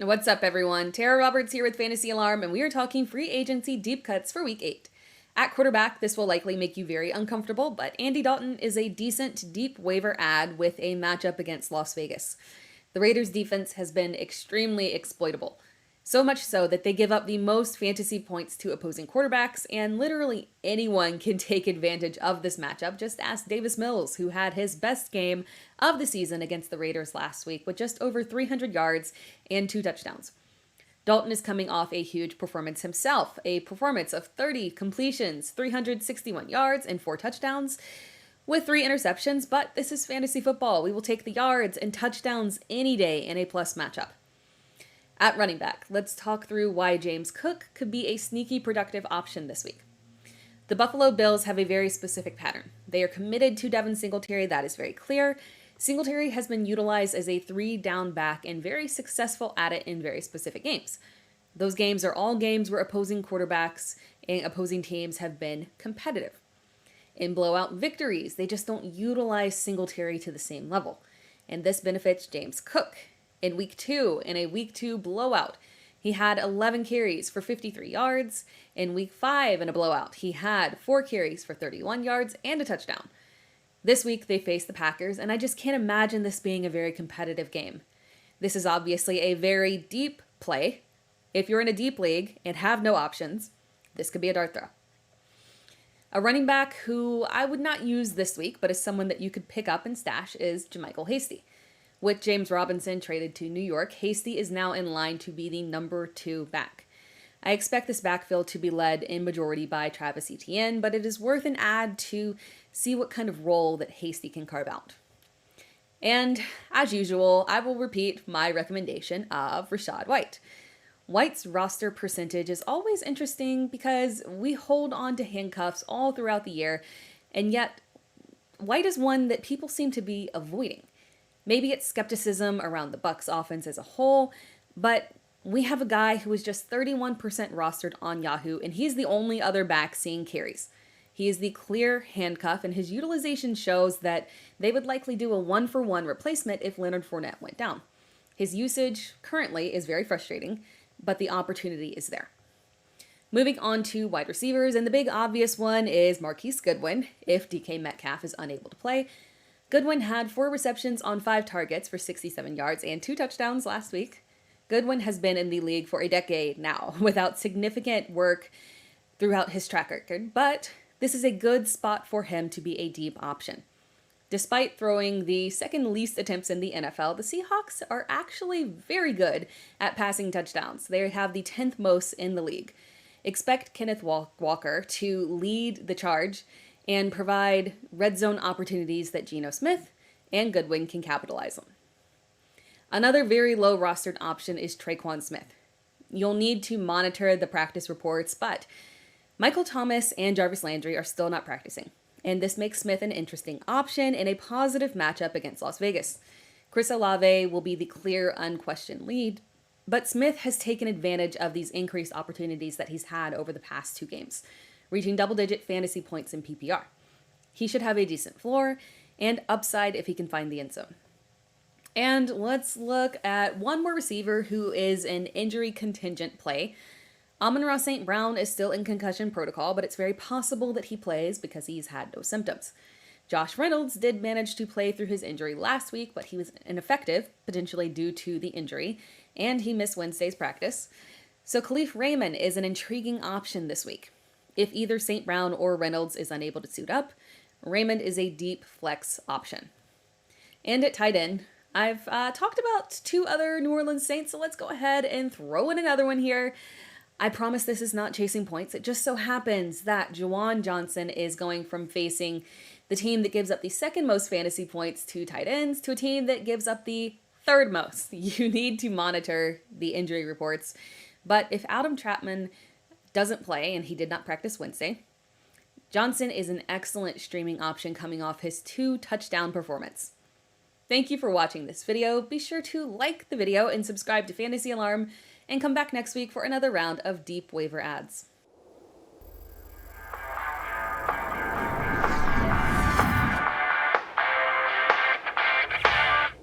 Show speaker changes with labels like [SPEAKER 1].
[SPEAKER 1] What's up, everyone? Tera Roberts here with Fantasy Alarm, and we are talking free agency deep cuts for Week 8. At quarterback, this will likely make you very uncomfortable, but Andy Dalton is a decent deep waiver add with a matchup against Las Vegas. The Raiders' defense has been extremely exploitable. So much so that they give up the most fantasy points to opposing quarterbacks, and literally anyone can take advantage of this matchup. Just ask Davis Mills, who had his best game of the season against the Raiders last week with just over 300 yards and 2 touchdowns. Dalton is coming off a huge performance himself, a performance of 30 completions, 361 yards, and 4 touchdowns with 3 interceptions, but this is fantasy football. We will take the yards and touchdowns any day in a plus matchup. At running back, let's talk through why James Cook could be a sneaky productive option this week. The Buffalo Bills have a very specific pattern. They are committed to Devin Singletary, that is very clear. Singletary has been utilized as a 3-down back and very successful at it in very specific games. Those games are all games where opposing quarterbacks and opposing teams have been competitive. In blowout victories, they just don't utilize Singletary to the same level. And this benefits James Cook. In Week 2, in a Week 2 blowout, he had 11 carries for 53 yards. In Week 5, in a blowout, he had 4 carries for 31 yards and a touchdown. This week, they face the Packers, and I just can't imagine this being a very competitive game. This is obviously a very deep play. If you're in a deep league and have no options, this could be a dart throw. A running back who I would not use this week, but is someone that you could pick up and stash, is JaMycal Hasty. With James Robinson traded to New York, Hasty is now in line to be the number 2 back. I expect this backfield to be led in majority by Travis Etienne, but it is worth an add to see what kind of role that Hasty can carve out. And as usual, I will repeat my recommendation of Rachaad White. White's roster percentage is always interesting because we hold on to handcuffs all throughout the year, and yet White is one that people seem to be avoiding. Maybe it's skepticism around the Bucs offense as a whole, but we have a guy who is just 31% rostered on Yahoo, and he's the only other back seeing carries. He is the clear handcuff, and his utilization shows that they would likely do a 1-for-1 replacement if Leonard Fournette went down. His usage currently is very frustrating, but the opportunity is there. Moving on to wide receivers, and the big obvious one is Marquise Goodwin, if DK Metcalf is unable to play. Goodwin had 4 receptions on 5 targets for 67 yards and 2 touchdowns last week. Goodwin has been in the league for a decade now, without significant work throughout his track record, but this is a good spot for him to be a deep option. Despite throwing the second least attempts in the NFL, the Seahawks are actually very good at passing touchdowns. They have the 10th most in the league. Expect Kenneth Walker to lead the charge and provide red zone opportunities that Geno Smith and Goodwin can capitalize on. Another very low rostered option is Tre'Quan Smith. You'll need to monitor the practice reports, but Michael Thomas and Jarvis Landry are still not practicing, and this makes Smith an interesting option in a positive matchup against Las Vegas. Chris Olave will be the clear, unquestioned lead, but Smith has taken advantage of these increased opportunities that he's had over the past 2 games, reaching double-digit fantasy points in PPR. He should have a decent floor and upside if he can find the end zone. And let's look at one more receiver who is an injury contingent play. Amon-Ra St. Brown is still in concussion protocol, but it's very possible that he plays because he's had no symptoms. Josh Reynolds did manage to play through his injury last week, but he was ineffective, potentially due to the injury, and he missed Wednesday's practice. So Kalif Raymond is an intriguing option this week. If either St. Brown or Reynolds is unable to suit up, Raymond is a deep flex option. And at tight end, I've talked about 2 other New Orleans Saints, so let's go ahead and throw in another one here. I promise this is not chasing points. It just so happens that Juwan Johnson is going from facing the team that gives up the 2nd most fantasy points to tight ends to a team that gives up the 3rd most. You need to monitor the injury reports. But if Adam Trautman doesn't play, and he did not practice Wednesday, Johnson is an excellent streaming option coming off his 2-touchdown performance. Thank you for watching this video. Be sure to like the video and subscribe to Fantasy Alarm, and come back next week for another round of deep waiver ads.